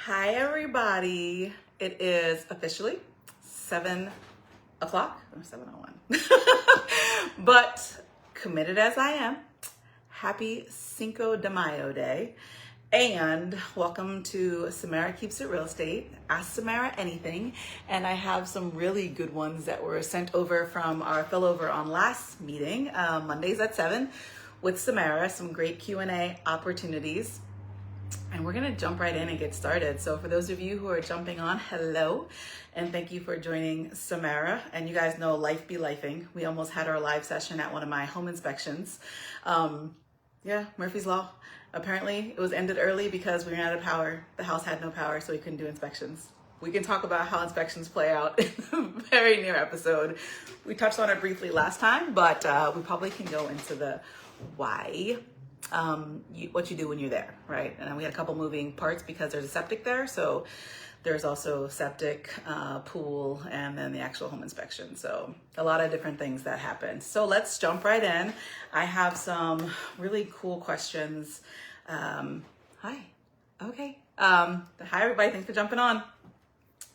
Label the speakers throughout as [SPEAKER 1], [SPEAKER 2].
[SPEAKER 1] Hi everybody. It is officially 7 o'clock, or 7:01. But committed as I am, happy Cinco de Mayo day. And welcome to Samara Keeps It Real Estate. Ask Samara anything. And I have some really good ones that were sent over from our fillover on last meeting, Mondays at 7 with Samara, some great Q&A opportunities. And we're gonna jump right in and get started. So for those of you who are jumping on, hello, and thank you for joining Samara. And you guys know life be lifing. We almost had our live session at one of my home inspections. Yeah, Murphy's Law. Apparently it was ended early because we ran out of power. The house had no power, so we couldn't do inspections. We can talk about how inspections play out in a very near episode. We touched on it briefly last time, but we probably can go into the why. What you do when you're there, right? And we had a couple moving parts because there's a septic there. So there's also septic, pool, and then the actual home inspection. So a lot of different things that happen. So let's jump right in. I have some really cool questions. Hi. Okay. Hi everybody. Thanks for jumping on.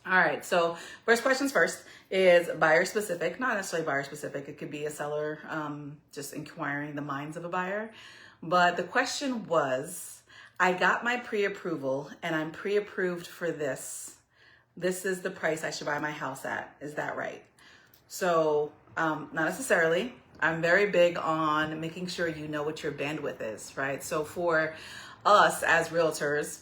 [SPEAKER 1] All right. So first questions first is buyer specific, not necessarily buyer specific. It could be a seller, just inquiring the minds of a buyer. But the question was, I got my pre-approval and I'm pre-approved for this. This is the price I should buy my house at. Is that right? So not necessarily. I'm very big on making sure you know what your bandwidth is, right? So for us as realtors,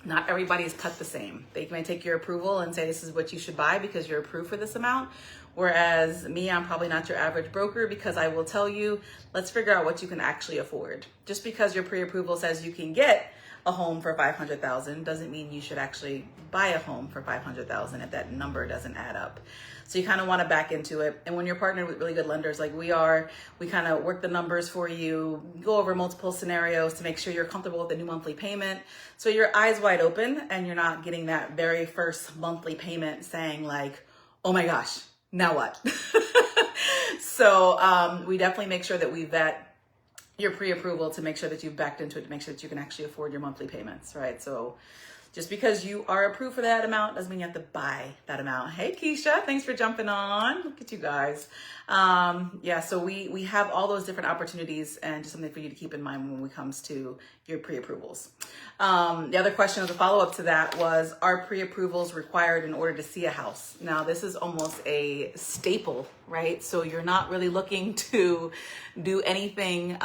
[SPEAKER 1] not everybody is cut the same. They may take your approval and say this is what you should buy because you're approved for this amount. Whereas me, I'm probably not your average broker because I will tell you, let's figure out what you can actually afford. Just because your pre-approval says you can get a home for $500,000 doesn't mean you should actually buy a home for $500,000 if that number doesn't add up. So you kind of want to back into it. And when you're partnered with really good lenders like we are, we kind of work the numbers for you, go over multiple scenarios to make sure you're comfortable with the new monthly payment. So your eyes wide open and you're not getting that very first monthly payment saying like, oh my gosh, now what? So we definitely make sure that we vet your pre-approval to make sure that you've backed into it to make sure that you can actually afford your monthly payments, right? So just because you are approved for that amount doesn't mean you have to buy that amount. Hey, Keisha, thanks for jumping on. Look at you guys. Yeah, so we have all those different opportunities and just something for you to keep in mind when it comes to your pre-approvals. The other question as a follow-up to that was, are pre-approvals required in order to see a house? Now, this is almost a staple, right? So you're not really looking to do anything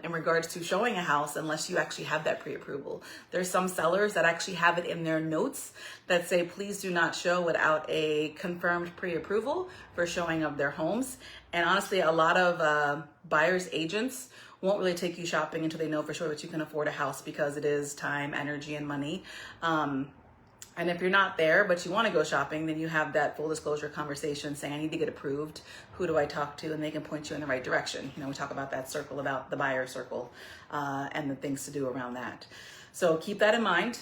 [SPEAKER 1] in regards to showing a house unless you actually have that pre-approval. There's some sellers that actually have it in their notes that say, please do not show without a confirmed pre-approval for showing of their homes. And honestly, a lot of buyers agents won't really take you shopping until they know for sure that you can afford a house because it is time, energy, and money. And if you're not there, but you want to go shopping, then you have that full disclosure conversation saying, I need to get approved. Who do I talk to? And they can point you in the right direction. You know, we talk about that circle, about the buyer circle, and the things to do around that. So keep that in mind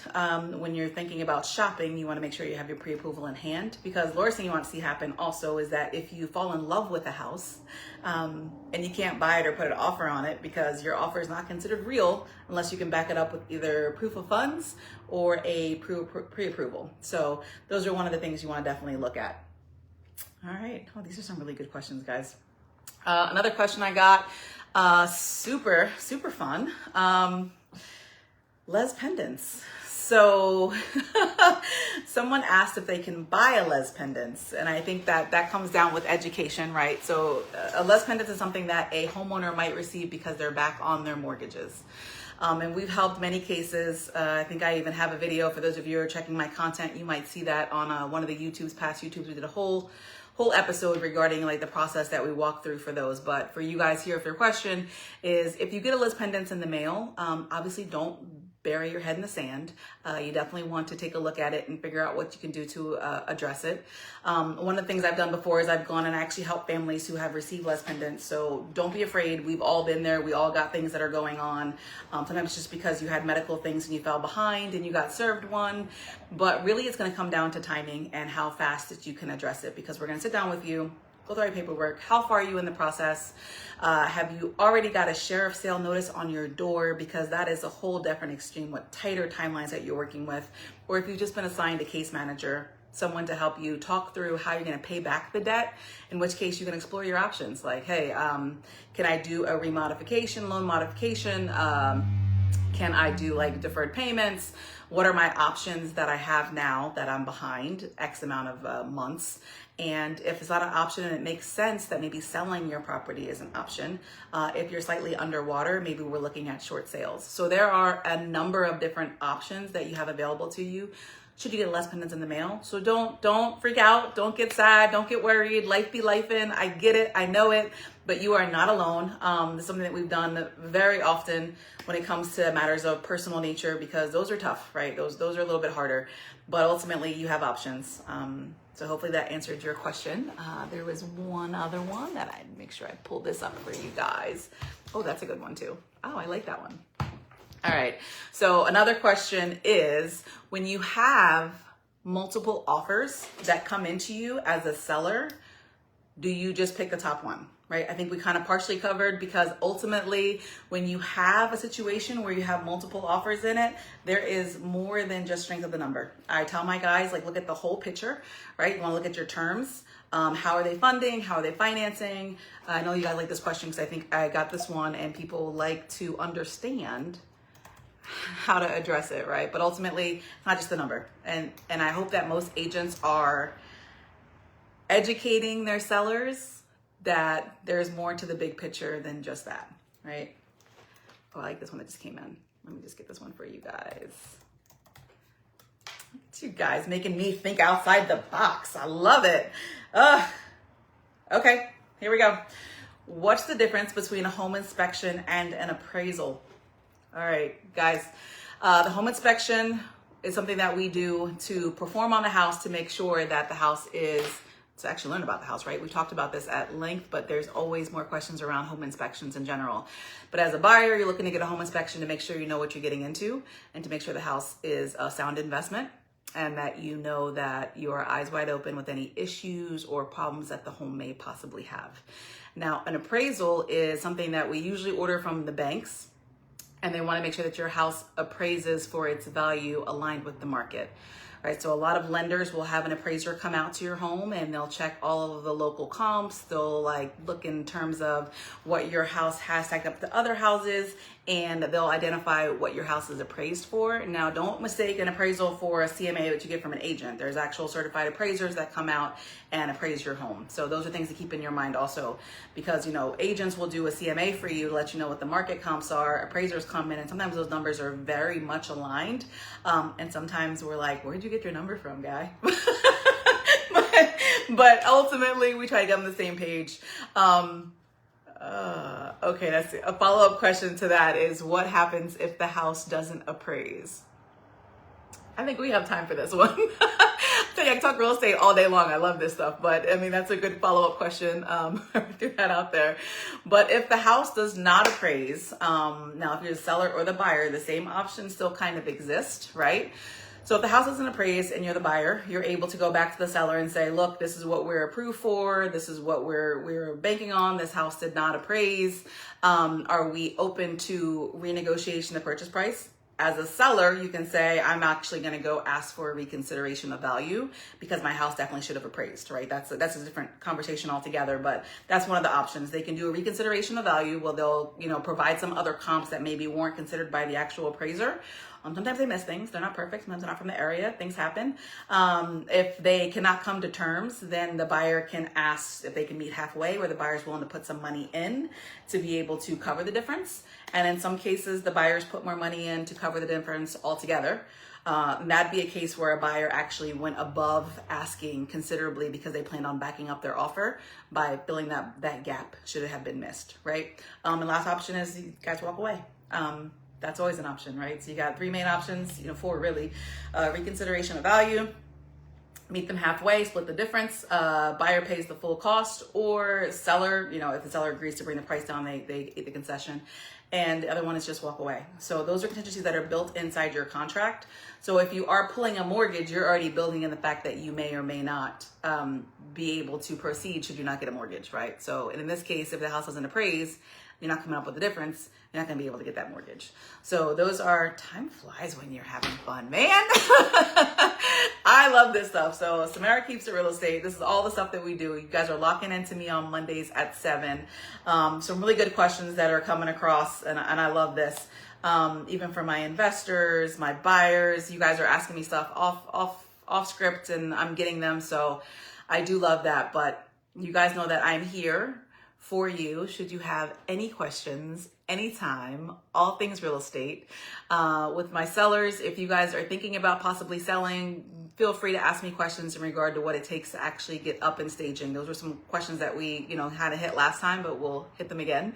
[SPEAKER 1] when you're thinking about shopping. You want to make sure you have your pre-approval in hand, because the worst thing you want to see happen also is that if you fall in love with a house and you can't buy it or put an offer on it because your offer is not considered real unless you can back it up with either proof of funds or a pre-approval. So those are one of the things you want to definitely look at. All right. Oh, these are some really good questions, guys. Another question I got, super fun. Lis Pendens. So someone asked if they can buy a Lis Pendens, and I think that comes down with education, right? So a Lis Pendens is something that a homeowner might receive because they're back on their mortgages. And we've helped many cases. I think I even have a video for those of you who are checking my content. You might see that on one of the past YouTubes. We did a whole episode regarding like the process that we walk through for those. But for you guys here, if your question is, if you get a Lis Pendens in the mail, obviously don't bury your head in the sand. You definitely want to take a look at it and figure out what you can do to address it. One of the things I've done before is I've gone and actually helped families who have received Lis Pendens. So don't be afraid. We've all been there. We all got things that are going on. Sometimes just because you had medical things and you fell behind and you got served one. But really it's going to come down to timing and how fast that you can address it, because we're going to sit down with you, Go through your paperwork. How far are you in the process? Have you already got a sheriff sale notice on your door? Because that is a whole different extreme with tighter timelines that you're working with. Or if you've just been assigned a case manager, someone to help you talk through how you're going to pay back the debt, in which case you can explore your options. Like, hey, can I do a remodification, loan modification? Can I do like deferred payments? What are my options that I have now that I'm behind X amount of months? And if it's not an option and it makes sense that maybe selling your property is an option. If you're slightly underwater, maybe we're looking at short sales. So there are a number of different options that you have available to you should you get Lis Pendens in the mail. So don't freak out, don't get sad, don't get worried. Life be lifing. I get it, I know it, but you are not alone. It's something that we've done very often when it comes to matters of personal nature, because those are tough, right? Those are a little bit harder, but ultimately you have options. So hopefully that answered your question. There was one other one that I'd make sure I pulled this up for you guys. Oh, that's a good one too. Oh, I like that one. All right. So another question is, when you have multiple offers that come into you as a seller, do you just pick the top one? Right? I think we kind of partially covered, because ultimately when you have a situation where you have multiple offers in it, there is more than just strength of the number. I tell my guys, like, look at the whole picture, right? You want to look at your terms. How are they funding? How are they financing? I know you guys like this question because I think I got this one and people like to understand how to address it, right? But ultimately, it's not just the number. And I hope that most agents are educating their sellers that there's more to the big picture than just that, right? Oh, I like this one that just came in. Let me just get this one for you guys. Look at you guys making me think outside the box. I love it. Okay, here we go. What's the difference between a home inspection and an appraisal? All right, guys, the home inspection is something that we do to perform on the house to make sure that the house is, to actually learn about the house, right? We talked about this at length, but there's always more questions around home inspections in general. But as a buyer, you're looking to get a home inspection to make sure you know what you're getting into and to make sure the house is a sound investment and that you know that you are eyes wide open with any issues or problems that the home may possibly have. Now, an appraisal is something that we usually order from the banks, and they want to make sure that your house appraises for its value aligned with the market. Right, so a lot of lenders will have an appraiser come out to your home and they'll check all of the local comps. They'll like look in terms of what your house has stacked up to other houses, and they'll identify what your house is appraised for. Now, don't mistake an appraisal for a CMA that you get from an agent. There's actual certified appraisers that come out and appraise your home. So those are things to keep in your mind also, because, you know, agents will do a CMA for you to let you know what the market comps are. Appraisers come in and sometimes those numbers are very much aligned. And sometimes we're like, where'd you get your number from, guy? but ultimately we try to get on the same page. Okay, that's a follow-up question to that is, what happens if the house doesn't appraise? I think we have time for this one. So yeah, I can talk real estate all day long. I love this stuff, but I mean, that's a good follow-up question. Threw that out there. But if the house does not appraise, now if you're the seller or the buyer, the same options still kind of exist, right? So if the house doesn't appraise and you're the buyer, you're able to go back to the seller and say, look, this is what we're approved for. This is what we're banking on. This house did not appraise. Are we open to renegotiation of purchase price? As a seller, you can say, I'm actually going to go ask for a reconsideration of value because my house definitely should have appraised, right? That's a different conversation altogether, but that's one of the options. They can do a reconsideration of value. Well, they'll, you know, provide some other comps that maybe weren't considered by the actual appraiser. Sometimes they miss things. They're not perfect. Sometimes they're not from the area. Things happen. If they cannot come to terms, then the buyer can ask if they can meet halfway, where the buyer's willing to put some money in to be able to cover the difference. And in some cases, the buyers put more money in to cover the difference altogether. That'd be a case where a buyer actually went above asking considerably because they planned on backing up their offer by filling that gap should it have been missed, right? And last option is you guys walk away. That's always an option, right? So you got three main options, four really. Reconsideration of value, meet them halfway, split the difference, buyer pays the full cost, or seller, if the seller agrees to bring the price down, they eat the concession. and the other one is just walk away. So those are contingencies that are built inside your contract. So if you are pulling a mortgage, you're already building in the fact that you may or may not be able to proceed should you not get a mortgage, right? So in this case, if the house doesn't appraise, you're not coming up with the difference, you're not gonna be able to get that mortgage. So those are, time flies when you're having fun, man. I love this stuff. So Samara Keeps It Real Estate. This is all the stuff that we do. You guys are locking into me on Mondays at 7. Some really good questions that are coming across, and I love this. Even for my investors, my buyers, you guys are asking me stuff off script, and I'm getting them. So I do love that. But you guys know that I'm here for you should you have any questions anytime, all things real estate. With my sellers, if you guys are thinking about possibly selling, feel free to ask me questions in regard to what it takes to actually get up in staging. Those were some questions that we had to hit last time, but we'll hit them again.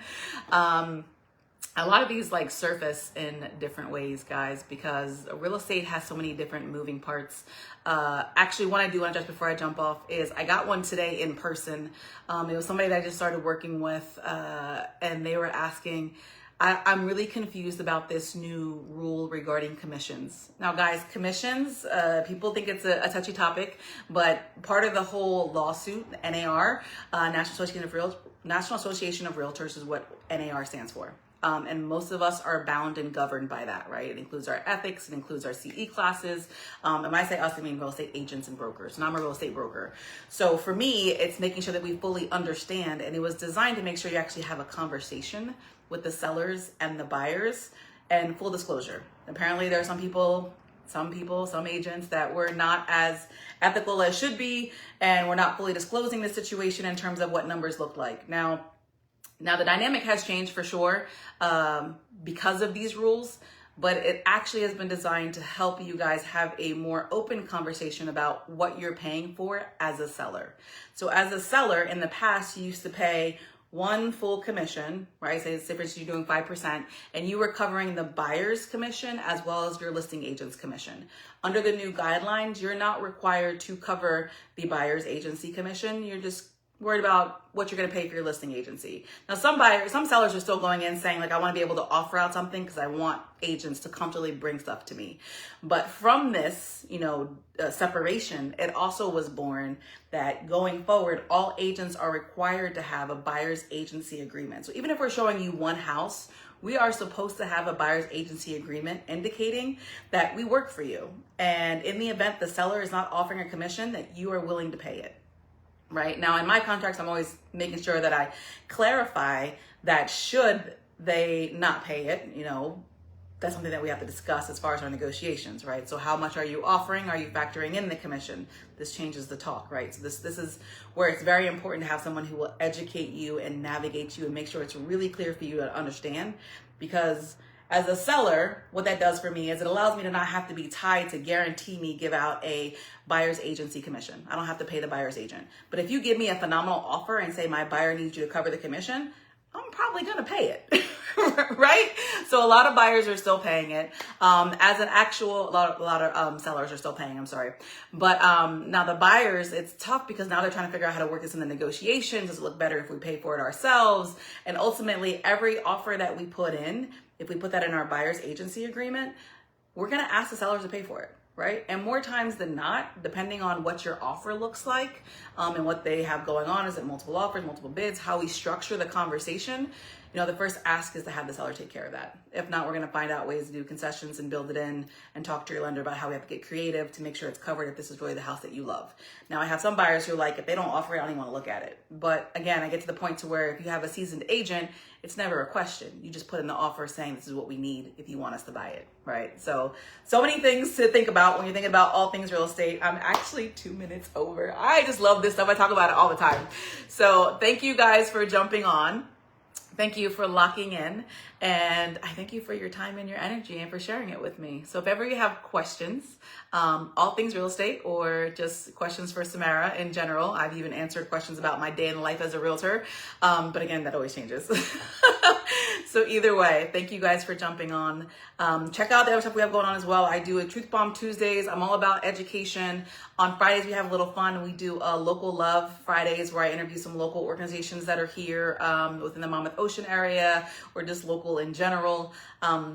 [SPEAKER 1] A lot of these like surface in different ways, guys, because real estate has so many different moving parts. Actually, what I do want to just before I jump off is I got one today in person. It was somebody that I just started working with, and they were asking, I'm really confused about this new rule regarding commissions. Now, guys, commissions, people think it's a touchy topic, but part of the whole lawsuit, NAR, National Association of Realtors is what NAR stands for. And most of us are bound and governed by that, right? It includes our ethics, it includes our CE classes. And when I say us, I mean real estate agents and brokers. And I'm a real estate broker. So for me, it's making sure that we fully understand, and it was designed to make sure you actually have a conversation with the sellers and the buyers. And full disclosure, apparently there are some agents that were not as ethical as should be, and we're not fully disclosing the situation in terms of what numbers look like. Now the dynamic has changed for sure because of these rules, but it actually has been designed to help you guys have a more open conversation about what you're paying for as a seller. So as a seller, in the past, you used to pay one full commission, right? Say for instance, you're doing 5%, and you were covering the buyer's commission as well as your listing agent's commission. Under the new guidelines, you're not required to cover the buyer's agency commission. You're just worried about what you're going to pay for your listing agency. Now, some sellers are still going in saying, like, I want to be able to offer out something because I want agents to comfortably bring stuff to me. But from this, separation, it also was born that going forward, all agents are required to have a buyer's agency agreement. So even if we're showing you one house, we are supposed to have a buyer's agency agreement indicating that we work for you. And in the event the seller is not offering a commission, that you are willing to pay it. Right now, in my contracts, I'm always making sure that I clarify that should they not pay it, that's something that we have to discuss as far as our negotiations, right? So how much are you offering? Are you factoring in the commission? This changes the talk, right? So this is where it's very important to have someone who will educate you and navigate you and make sure it's really clear for you to understand, because as a seller, what that does for me is it allows me to not have to be tied to guarantee me give out a buyer's agency commission. I don't have to pay the buyer's agent. But if you give me a phenomenal offer and say my buyer needs you to cover the commission, I'm probably gonna pay it, right? So a lot of buyers are still paying it. A lot of sellers are still paying, I'm sorry. But now the buyers, it's tough because now they're trying to figure out how to work this in the negotiations. Does it look better if we pay for it ourselves? And ultimately, every offer that we put in, if we put that in our buyer's agency agreement, we're gonna ask the sellers to pay for it, right? And more times than not, depending on what your offer looks like and what they have going on, is it multiple offers, multiple bids, how we structure the conversation, the first ask is to have the seller take care of that. If not, we're gonna find out ways to do concessions and build it in and talk to your lender about how we have to get creative to make sure it's covered if this is really the house that you love. Now, I have some buyers who are like, if they don't offer it, I don't even wanna look at it. But again, I get to the point to where if you have a seasoned agent, it's never a question. You just put in the offer saying this is what we need if you want us to buy it, right? So many things to think about when you're thinking about all things real estate. I'm actually 2 minutes over. I just love this stuff. I talk about it all the time. So thank you guys for jumping on. Thank you for locking in, and I thank you for your time and your energy and for sharing it with me. So if ever you have questions, all things real estate or just questions for Samara in general, I've even answered questions about my day in life as a realtor, but again, that always changes. So either way, thank you guys for jumping on. Check out the other stuff we have going on as well. I do a Truth Bomb Tuesdays. I'm all about education. On Fridays, we have a little fun. We do a Local Love Fridays where I interview some local organizations that are here within the Monmouth Ocean area or just local in general.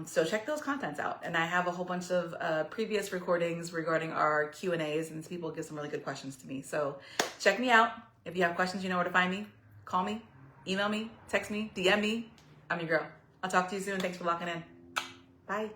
[SPEAKER 1] So check those contents out. And I have a whole bunch of previous recordings regarding our Q&As, and people give some really good questions to me. So check me out. If you have questions, you know where to find me. Call me, email me, text me, DM me. I'm your girl. I'll talk to you soon. Thanks for locking in. Bye.